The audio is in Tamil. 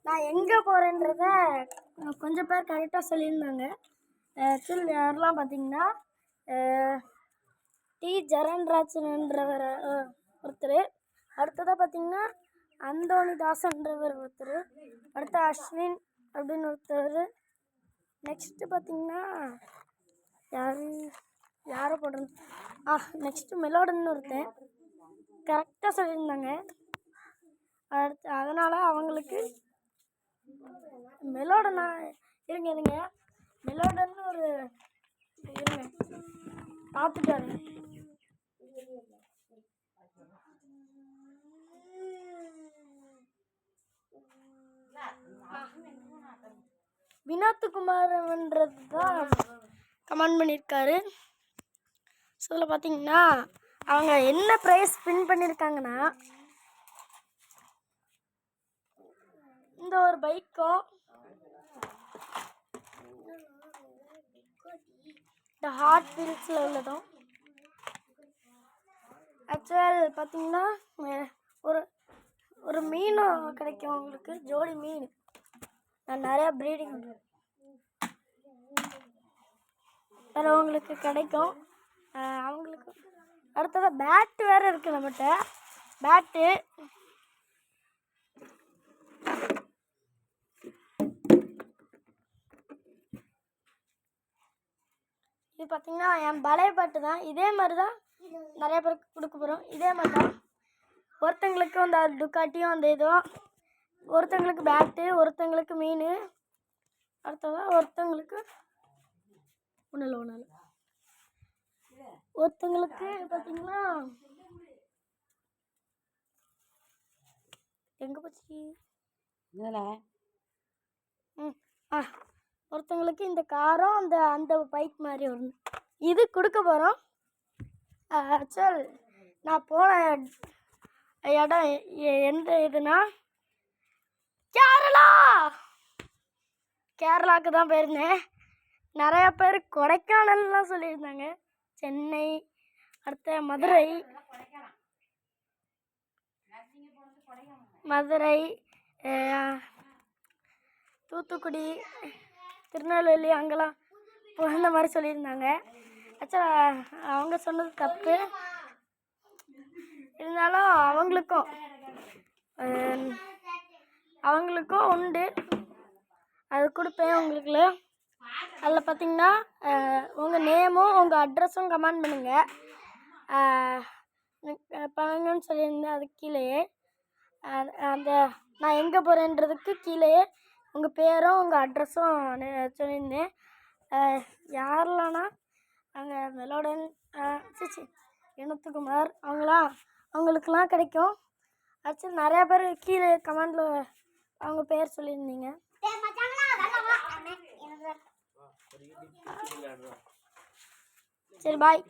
நான் எங்கே போகிறேன்றத கொஞ்சம் பேர் கரெக்டாக சொல்லியிருந்தாங்க. ஆக்சுவலி யாரெல்லாம் பார்த்தீங்கன்னா டி ஜெரன்ராஜ்ன்றவர் ஒருத்தர், அடுத்ததாக பார்த்தீங்கன்னா அந்தோணிதாசன்றவர் ஒருத்தர், அடுத்து அஸ்வின் அப்படின்னு ஒருத்தர், நெக்ஸ்ட்டு பார்த்தீங்கன்னா யாரை போடுறது நெக்ஸ்ட்டு மெலோடன்னு ஒருத்தன் கரெக்டாக சொல்லியிருந்தாங்க. அடுத்து அதனால் அவங்களுக்கு மெலோடனா இருங்க மெலோடன்னு ஒரு இருங்க பார்த்துட்டாரு. வினோத்குமார்ன்றது தான் கமெண்ட் பண்ணியிருக்காரு. ஸோ இதில் பார்த்தீங்கன்னா அவங்க என்ன ப்ரைஸ் வின் பண்ணியிருக்காங்கன்னா இந்த ஒரு பைக்கும் இந்த ஹாட் வீல்ஸில் உள்ளதும். ஆக்சுவல் பார்த்தீங்கன்னா ஒரு மீனும் கிடைக்கும் உங்களுக்கு, ஜோடி மீன். நான் நிறையா ப்ரீடிங் வேறு உங்களுக்கு கிடைக்கும். அவங்களுக்கு அடுத்ததாக பேட்டு வேறு இருக்குது நம்மகிட்ட. பேட்டு இது பார்த்தீங்கன்னா என் பழைய பேட்டு தான். இதே மாதிரி தான் நிறைய பேருக்கு கொடுக்க போகிறோம். இதே மாதிரி தான் ஒருத்தங்களுக்கு அந்த டுக்காட்டியும் அந்த இதுவும், ஒருத்தங்களுக்கு பேட்டு, ஒருத்தங்களுக்கு மீன், அடுத்ததாக ஒருத்தங்களுக்கு ஒன்றும் ஒருத்தங்களுக்கு பார்த்தீங்கன்னா எங்கே போச்சு ஒருத்தங்களுக்கு இந்த காரும் அந்த பைக் மாதிரி ஒன்று இது கொடுக்க போகிறோம். ஆக்சுவல் நான் போன இடம் எந்த இதுனா கேரளாவுக்கு தான் போயிருந்தேன். நிறையா பேர் கொடைக்கானல்லாம் சொல்லியிருந்தாங்க. சென்னை, அடுத்த மதுரை, தூத்துக்குடி, திருநெல்வேலி அங்கெல்லாம் போகிற மாதிரி சொல்லியிருந்தாங்க. ஆக்சுவலாக அவங்க சொன்னது தப்பு. இருந்தாலும் அவங்களுக்கும் உண்டு, அது கொடுப்பேன் உங்களுக்கு. அதில் பார்த்தீங்கன்னா உங்கள் நேமும் உங்கள் அட்ரஸும் கமெண்ட் பண்ணுங்கள். பண்ணுங்கன்னு சொல்லியிருந்தேன். அதுக்கு கீழேயே அந்த நான் எங்கே போகிறேன்றதுக்கு கீழேயே உங்கள் பேரும் உங்கள் அட்ரஸும் சொல்லியிருந்தேன். யாரெல்லாம்னா அங்கே மெலோடன் வினோத்குமார் அவங்களுக்கெல்லாம் கிடைக்கும். ஆக்சுவலி நிறையா பேர் கீழே கமெண்டில் அவங்க பேர் சொல்லியிருந்தீங்க. சரி பாய்.